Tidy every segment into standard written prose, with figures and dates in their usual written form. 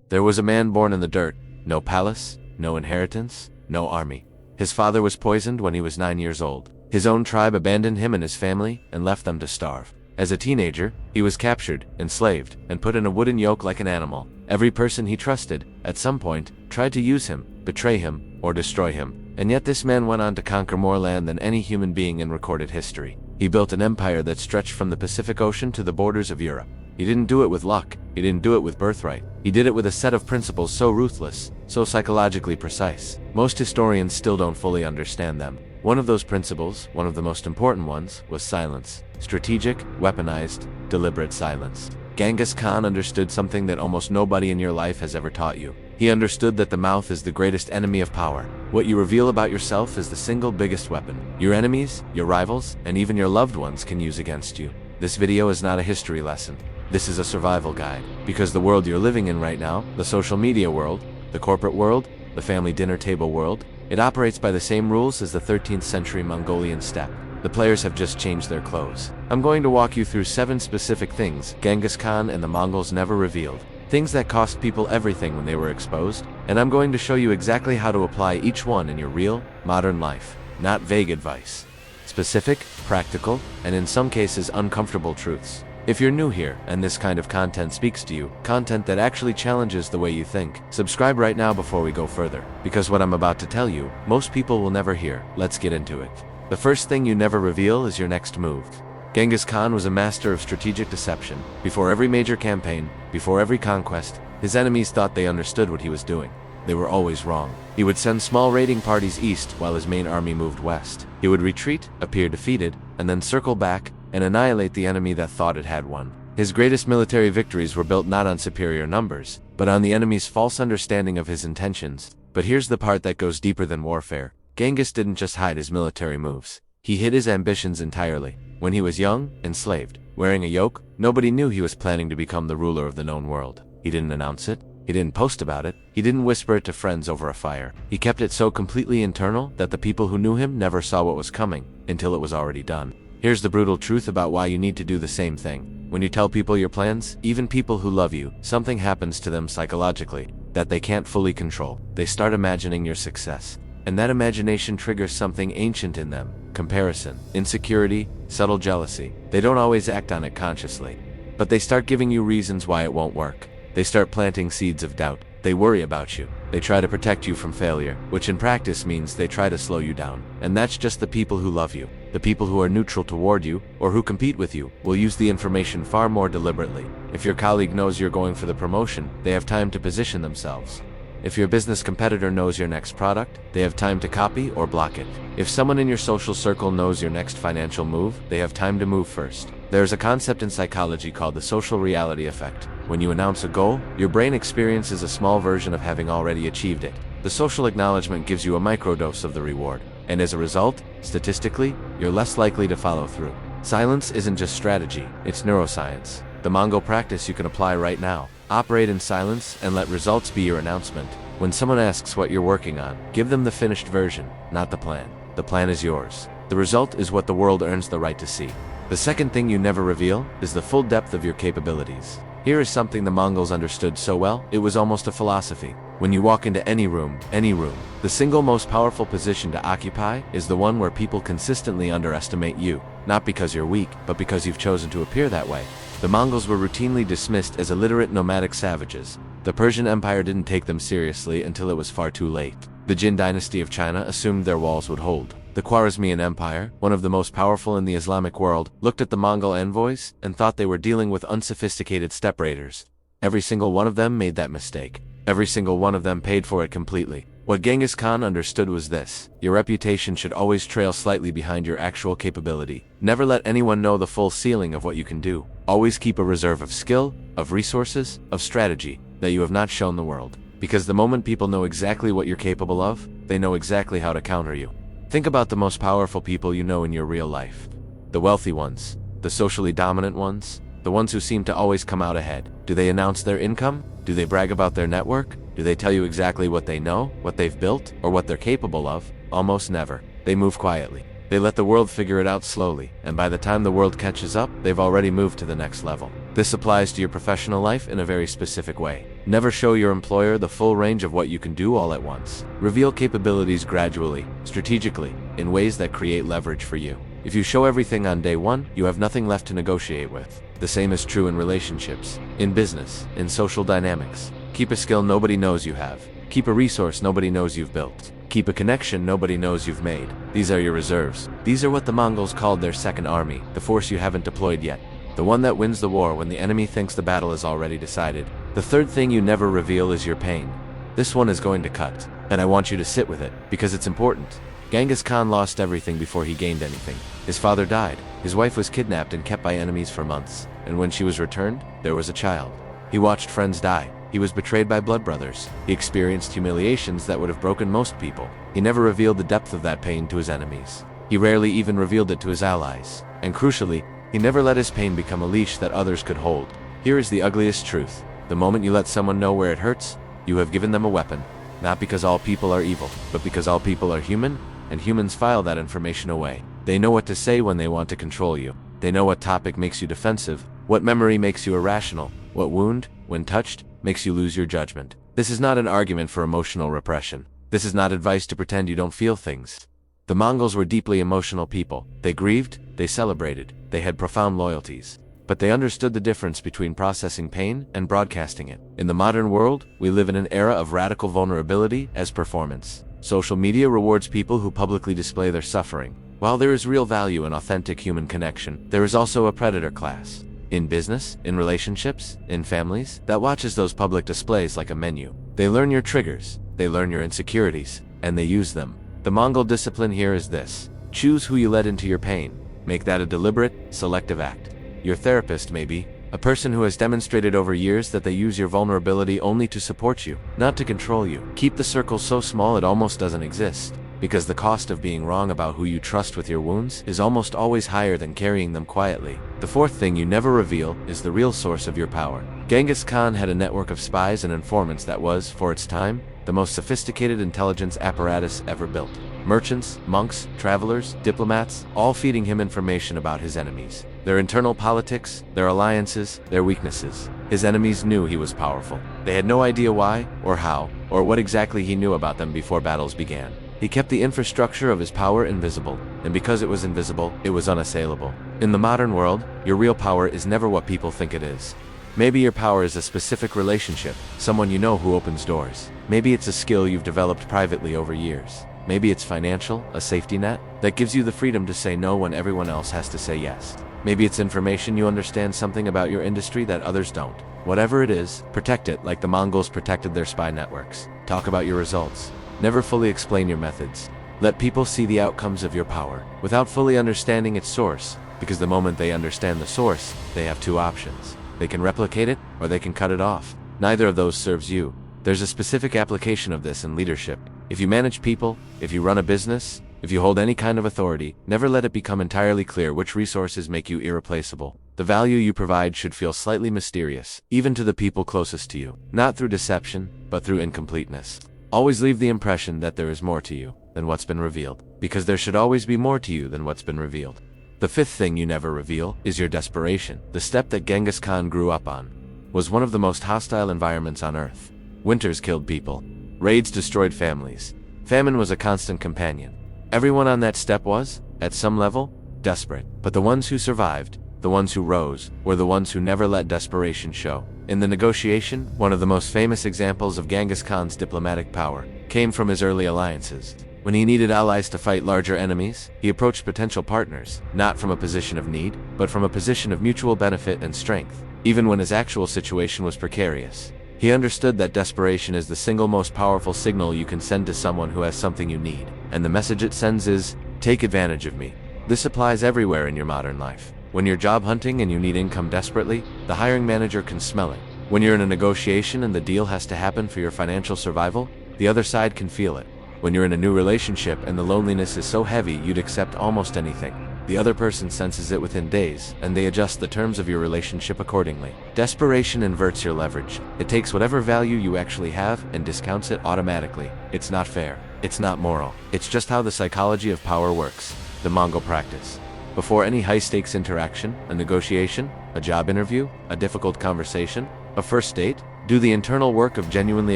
There was a man born in the dirt, no palace, no inheritance, no army. His father was poisoned when he was 9 years old. His own tribe abandoned him and his family and left them to starve. As a teenager, he was captured, enslaved, and put in a wooden yoke like an animal. Every person he trusted, at some point, tried to use him, betray him, or destroy him. And yet this man went on to conquer more land than any human being in recorded history. He built an empire that stretched from the Pacific Ocean to the borders of Europe. He didn't do it with luck. He didn't do it with birthright. He did it with a set of principles so ruthless, so psychologically precise. Most historians still don't fully understand them. One of those principles, one of the most important ones, was silence. Strategic, weaponized, deliberate silence. Genghis Khan understood something that almost nobody in your life has ever taught you. He understood that the mouth is the greatest enemy of power. What you reveal about yourself is the single biggest weapon your enemies, your rivals, and even your loved ones can use against you. This video is not a history lesson. This is a survival guide. Because the world you're living in right now, the social media world, the corporate world, the family dinner table world, it operates by the same rules as the 13th century Mongolian steppe. The players have just changed their clothes. I'm going to walk you through 7 specific things Genghis Khan and the Mongols never revealed. Things that cost people everything when they were exposed, and I'm going to show you exactly how to apply each one in your real, modern life. Not vague advice. Specific, practical, and in some cases uncomfortable truths. If you're new here, and this kind of content speaks to you, content that actually challenges the way you think, subscribe right now before we go further. Because what I'm about to tell you, most people will never hear. Let's get into it. The first thing you never reveal is your next move. Genghis Khan was a master of strategic deception. Before every major campaign, before every conquest, his enemies thought they understood what he was doing. They were always wrong. He would send small raiding parties east while his main army moved west. He would retreat, appear defeated, and then circle back and annihilate the enemy that thought it had won. His greatest military victories were built not on superior numbers, but on the enemy's false understanding of his intentions. But here's the part that goes deeper than warfare. Genghis didn't just hide his military moves. He hid his ambitions entirely. When he was young, enslaved, wearing a yoke, nobody knew he was planning to become the ruler of the known world. He didn't announce it. He didn't post about it. He didn't whisper it to friends over a fire. He kept it so completely internal that the people who knew him never saw what was coming until it was already done. Here's the brutal truth about why you need to do the same thing. When you tell people your plans, even people who love you, something happens to them psychologically that they can't fully control. They start imagining your success. And that imagination triggers something ancient in them. Comparison, insecurity, subtle jealousy. They don't always act on it consciously. But they start giving you reasons why it won't work. They start planting seeds of doubt. They worry about you. They try to protect you from failure, which in practice means they try to slow you down. And that's just the people who love you. The people who are neutral toward you, or who compete with you, will use the information far more deliberately. If your colleague knows you're going for the promotion, they have time to position themselves. If your business competitor knows your next product, they have time to copy or block it. If someone in your social circle knows your next financial move, they have time to move first. There's a concept in psychology called the social reality effect. When you announce a goal, your brain experiences a small version of having already achieved it. The social acknowledgement gives you a microdose of the reward. And as a result, statistically, you're less likely to follow through. Silence isn't just strategy, it's neuroscience. The Mongol practice you can apply right now. Operate in silence and let results be your announcement. When someone asks what you're working on, give them the finished version, not the plan. The plan is yours. The result is what the world earns the right to see. The second thing you never reveal is the full depth of your capabilities. Here is something the Mongols understood so well, it was almost a philosophy. When you walk into any room, the single most powerful position to occupy is the one where people consistently underestimate you, not because you're weak, but because you've chosen to appear that way. The Mongols were routinely dismissed as illiterate nomadic savages. The Persian Empire didn't take them seriously until it was far too late. The Jin dynasty of China assumed their walls would hold. The Khwarezmian Empire, one of the most powerful in the Islamic world, looked at the Mongol envoys and thought they were dealing with unsophisticated steppe raiders. Every single one of them made that mistake. Every single one of them paid for it completely. What Genghis Khan understood was this: your reputation should always trail slightly behind your actual capability. Never let anyone know the full ceiling of what you can do. Always keep a reserve of skill, of resources, of strategy that you have not shown the world. Because the moment people know exactly what you're capable of, they know exactly how to counter you. Think about the most powerful people you know in your real life. The wealthy ones, the socially dominant ones, the ones who seem to always come out ahead. Do they announce their income? Do they brag about their network? Do they tell you exactly what they know, what they've built, or what they're capable of? Almost never. They move quietly. They let the world figure it out slowly, and by the time the world catches up, they've already moved to the next level. This applies to your professional life in a very specific way. Never show your employer the full range of what you can do all at once. Reveal capabilities gradually, strategically, in ways that create leverage for you. If you show everything on day one, you have nothing left to negotiate with. The same is true in relationships, in business, in social dynamics. Keep a skill nobody knows you have. Keep a resource nobody knows you've built. Keep a connection nobody knows you've made. These are your reserves. These are what the Mongols called their second army, the force you haven't deployed yet. The one that wins the war when the enemy thinks the battle is already decided. The third thing you never reveal is your pain. This one is going to cut, and I want you to sit with it, because it's important. Genghis Khan lost everything before he gained anything. His father died, his wife was kidnapped and kept by enemies for months, and when she was returned, there was a child. He watched friends die. He was betrayed by blood brothers. He experienced humiliations that would have broken most people. He never revealed the depth of that pain to his enemies. He rarely even revealed it to his allies. And crucially, he never let his pain become a leash that others could hold. Here is the ugliest truth. The moment you let someone know where it hurts, you have given them a weapon. Not because all people are evil, but because all people are human, and humans file that information away. They know what to say when they want to control you. They know what topic makes you defensive, what memory makes you irrational, what wound, when touched, makes you lose your judgment. This is not an argument for emotional repression. This is not advice to pretend you don't feel things. The Mongols were deeply emotional people. They grieved, they celebrated, they had profound loyalties. But they understood the difference between processing pain and broadcasting it. In the modern world, we live in an era of radical vulnerability as performance. Social media rewards people who publicly display their suffering. While there is real value in authentic human connection, there is also a predator class. In business, in relationships, in families, that watches those public displays like a menu. They learn your triggers, they learn your insecurities, and they use them. The Mongol discipline here is this: choose who you let into your pain. Make that a deliberate, selective act. Your therapist may be a person who has demonstrated over years that they use your vulnerability only to support you, not to control you. Keep the circle so small it almost doesn't exist, because the cost of being wrong about who you trust with your wounds is almost always higher than carrying them quietly. The fourth thing you never reveal is the real source of your power. Genghis Khan had a network of spies and informants that was, for its time, the most sophisticated intelligence apparatus ever built. Merchants, monks, travelers, diplomats, all feeding him information about his enemies, their internal politics, their alliances, their weaknesses. His enemies knew he was powerful. They had no idea why, or how, or what exactly he knew about them before battles began. He kept the infrastructure of his power invisible, and because it was invisible, it was unassailable. In the modern world, your real power is never what people think it is. Maybe your power is a specific relationship, someone you know who opens doors. Maybe it's a skill you've developed privately over years. Maybe it's financial, a safety net that gives you the freedom to say no when everyone else has to say yes. Maybe it's information you understand something about your industry that others don't. Whatever it is, protect it like the Mongols protected their spy networks. Talk about your results. Never fully explain your methods. Let people see the outcomes of your power without fully understanding its source, because the moment they understand the source, they have two options. They can replicate it, or they can cut it off. Neither of those serves you. There's a specific application of this in leadership. If you manage people, if you run a business, if you hold any kind of authority, never let it become entirely clear which resources make you irreplaceable. The value you provide should feel slightly mysterious, even to the people closest to you. Not through deception, but through incompleteness. Always leave the impression that there is more to you than what's been revealed, because there should always be more to you than what's been revealed. The fifth thing you never reveal is your desperation. The steppe that Genghis Khan grew up on was one of the most hostile environments on Earth. Winters killed people. Raids destroyed families. Famine was a constant companion. Everyone on that steppe was, at some level, desperate. But the ones who survived, the ones who rose, were the ones who never let desperation show. In the negotiation, one of the most famous examples of Genghis Khan's diplomatic power came from his early alliances. When he needed allies to fight larger enemies, he approached potential partners, not from a position of need, but from a position of mutual benefit and strength, even when his actual situation was precarious. He understood that desperation is the single most powerful signal you can send to someone who has something you need, and the message it sends is, take advantage of me. This applies everywhere in your modern life. When you're job hunting and you need income desperately, the hiring manager can smell it. When you're in a negotiation and the deal has to happen for your financial survival, the other side can feel it. When you're in a new relationship and the loneliness is so heavy you'd accept almost anything, the other person senses it within days, and they adjust the terms of your relationship accordingly. Desperation inverts your leverage. It takes whatever value you actually have and discounts it automatically. It's not fair. It's not moral. It's just how the psychology of power works. The Mongol practice. Before any high-stakes interaction, a negotiation, a job interview, a difficult conversation, a first date, Do the internal work of genuinely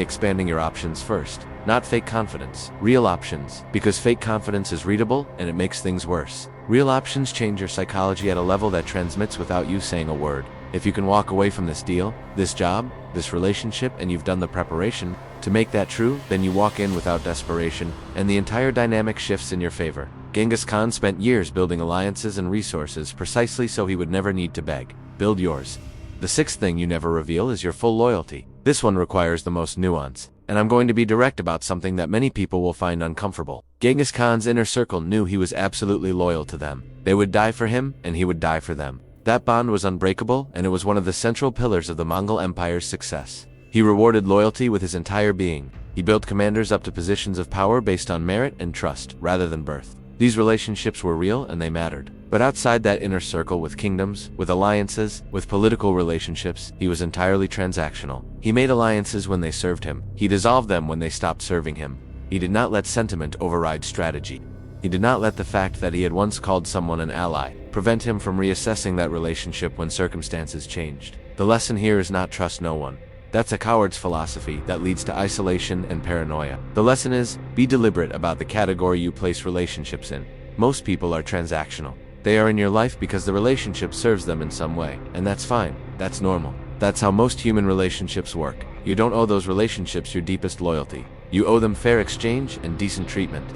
expanding your options first. Not fake confidence, real options, because fake confidence is readable and it makes things worse. Real options change your psychology at a level that transmits without you saying a word. If you can walk away from this deal, this job, this relationship, and you've done the preparation to make that true, then you walk in without desperation, and the entire dynamic shifts in your favor. Genghis Khan spent years building alliances and resources precisely so he would never need to beg. Build yours. The sixth thing you never reveal is your full loyalty. This one requires the most nuance, and I'm going to be direct about something that many people will find uncomfortable. Genghis Khan's inner circle knew he was absolutely loyal to them. They would die for him, and he would die for them. That bond was unbreakable, and it was one of the central pillars of the Mongol Empire's success. He rewarded loyalty with his entire being. He built commanders up to positions of power based on merit and trust, rather than birth. These relationships were real and they mattered. But outside that inner circle, with kingdoms, with alliances, with political relationships, he was entirely transactional. He made alliances when they served him. He dissolved them when they stopped serving him. He did not let sentiment override strategy. He did not let the fact that he had once called someone an ally prevent him from reassessing that relationship when circumstances changed. The lesson here is not trust no one. That's a coward's philosophy that leads to isolation and paranoia. The lesson is, be deliberate about the category you place relationships in. Most people are transactional. They are in your life because the relationship serves them in some way, and that's fine. That's normal. That's how most human relationships work. You don't owe those relationships your deepest loyalty. You owe them fair exchange and decent treatment.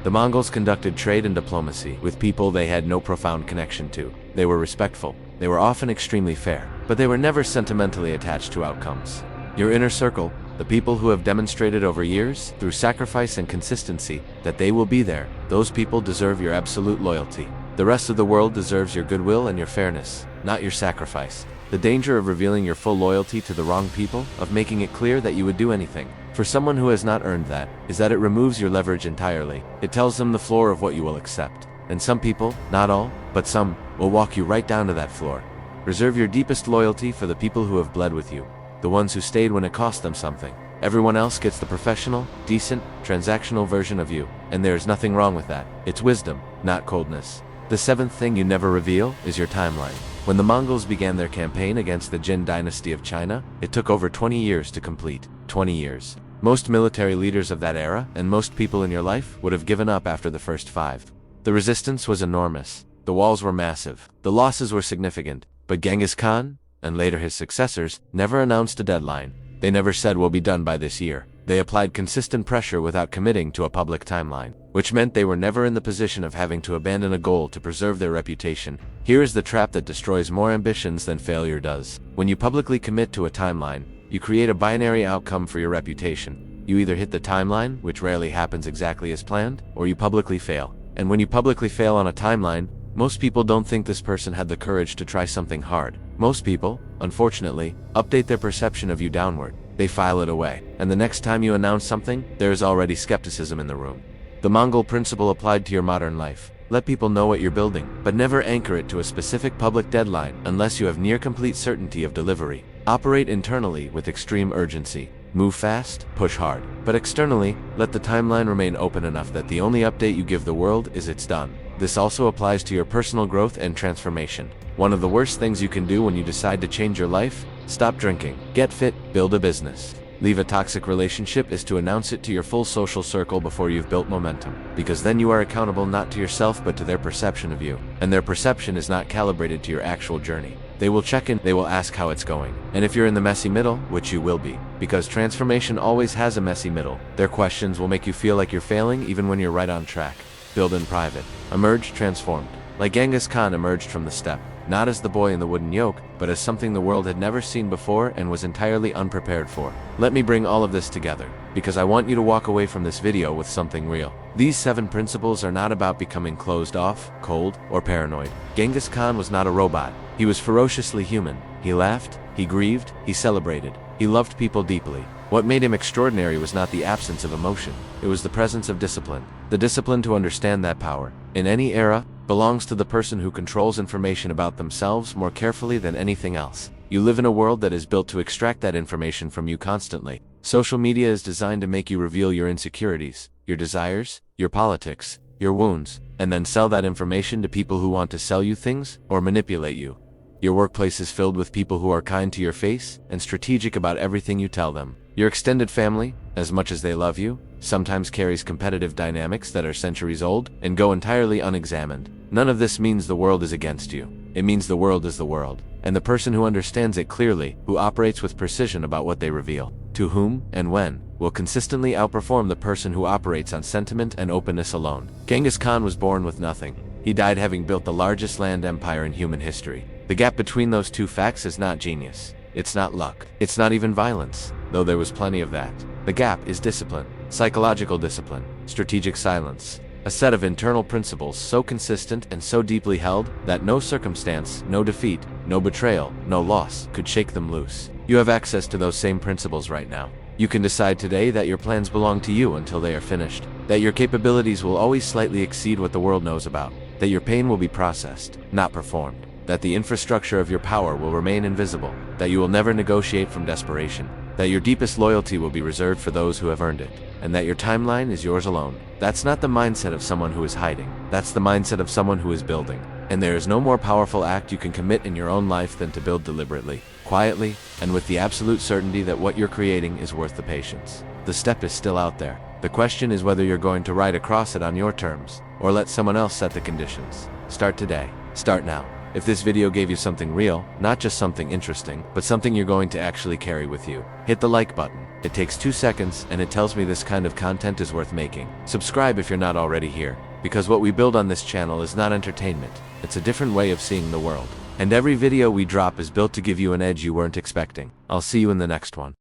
The Mongols conducted trade and diplomacy with people they had no profound connection to. They were respectful. They were often extremely fair, but they were never sentimentally attached to outcomes. Your inner circle, the people who have demonstrated over years, through sacrifice and consistency, that they will be there, those people deserve your absolute loyalty. The rest of the world deserves your goodwill and your fairness, not your sacrifice. The danger of revealing your full loyalty to the wrong people, of making it clear that you would do anything for someone who has not earned that, is that it removes your leverage entirely. It tells them the floor of what you will accept. And some people, not all, but some, will walk you right down to that floor. Reserve your deepest loyalty for the people who have bled with you, the ones who stayed when it cost them something. Everyone else gets the professional, decent, transactional version of you, and there is nothing wrong with that. It's wisdom, not coldness. The seventh thing you never reveal is your timeline. When the Mongols began their campaign against the Jin dynasty of China, it took over 20 years to complete. 20 years. Most military leaders of that era, and most people in your life, would have given up after the first 5. The resistance was enormous. The walls were massive. The losses were significant. But Genghis Khan, and later his successors, never announced a deadline. They never said we'll be done by this year. They applied consistent pressure without committing to a public timeline, which meant they were never in the position of having to abandon a goal to preserve their reputation. Here is the trap that destroys more ambitions than failure does. When you publicly commit to a timeline, you create a binary outcome for your reputation. You either hit the timeline, which rarely happens exactly as planned, or you publicly fail. And when you publicly fail on a timeline, most people don't think this person had the courage to try something hard. Most people, unfortunately, update their perception of you downward. They file it away. And the next time you announce something, there is already skepticism in the room. The Mongol principle applied to your modern life. Let people know what you're building, but never anchor it to a specific public deadline unless you have near complete certainty of delivery. Operate internally with extreme urgency. Move fast, push hard. But externally, let the timeline remain open enough that the only update you give the world is it's done. This also applies to your personal growth and transformation. One of the worst things you can do when you decide to change your life: stop drinking, get fit, build a business. Leave a toxic relationship is to announce it to your full social circle before you've built momentum. Because then you are accountable not to yourself but to their perception of you. And their perception is not calibrated to your actual journey. They will check in, they will ask how it's going. And if you're in the messy middle, which you will be, because transformation always has a messy middle, their questions will make you feel like you're failing even when you're right on track. Build in private. Emerge transformed. Like Genghis Khan emerged from the steppe, not as the boy in the wooden yoke, but as something the world had never seen before and was entirely unprepared for. Let me bring all of this together, because I want you to walk away from this video with something real. These 7 principles are not about becoming closed off, cold, or paranoid. Genghis Khan was not a robot. He was ferociously human. He laughed, he grieved, he celebrated. He loved people deeply. What made him extraordinary was not the absence of emotion. It was the presence of discipline. The discipline to understand that power, in any era, belongs to the person who controls information about themselves more carefully than anything else. You live in a world that is built to extract that information from you constantly. Social media is designed to make you reveal your insecurities, your desires, your politics, your wounds, and then sell that information to people who want to sell you things or manipulate you. Your workplace is filled with people who are kind to your face and strategic about everything you tell them. Your extended family, as much as they love you, sometimes carries competitive dynamics that are centuries old and go entirely unexamined. None of this means the world is against you. It means the world is the world, and the person who understands it clearly, who operates with precision about what they reveal, to whom and when, will consistently outperform the person who operates on sentiment and openness alone. Genghis Khan was born with nothing. He died having built the largest land empire in human history. The gap between those two facts is not genius. It's not luck. It's not even violence, though there was plenty of that. The gap is discipline, psychological discipline, strategic silence, a set of internal principles so consistent and so deeply held that no circumstance, no defeat, no betrayal, no loss could shake them loose. You have access to those same principles right now. You can decide today that your plans belong to you until they are finished, that your capabilities will always slightly exceed what the world knows about, that your pain will be processed, not performed, that the infrastructure of your power will remain invisible, that you will never negotiate from desperation, that your deepest loyalty will be reserved for those who have earned it, and that your timeline is yours alone. That's not the mindset of someone who is hiding. That's the mindset of someone who is building. And there is no more powerful act you can commit in your own life than to build deliberately, quietly, and with the absolute certainty that what you're creating is worth the patience. The step is still out there. The question is whether you're going to ride across it on your terms, or let someone else set the conditions. Start today. Start now. If this video gave you something real, not just something interesting, but something you're going to actually carry with you, hit the like button. It takes 2 seconds and it tells me this kind of content is worth making. Subscribe if you're not already here, because what we build on this channel is not entertainment, it's a different way of seeing the world. And every video we drop is built to give you an edge you weren't expecting. I'll see you in the next one.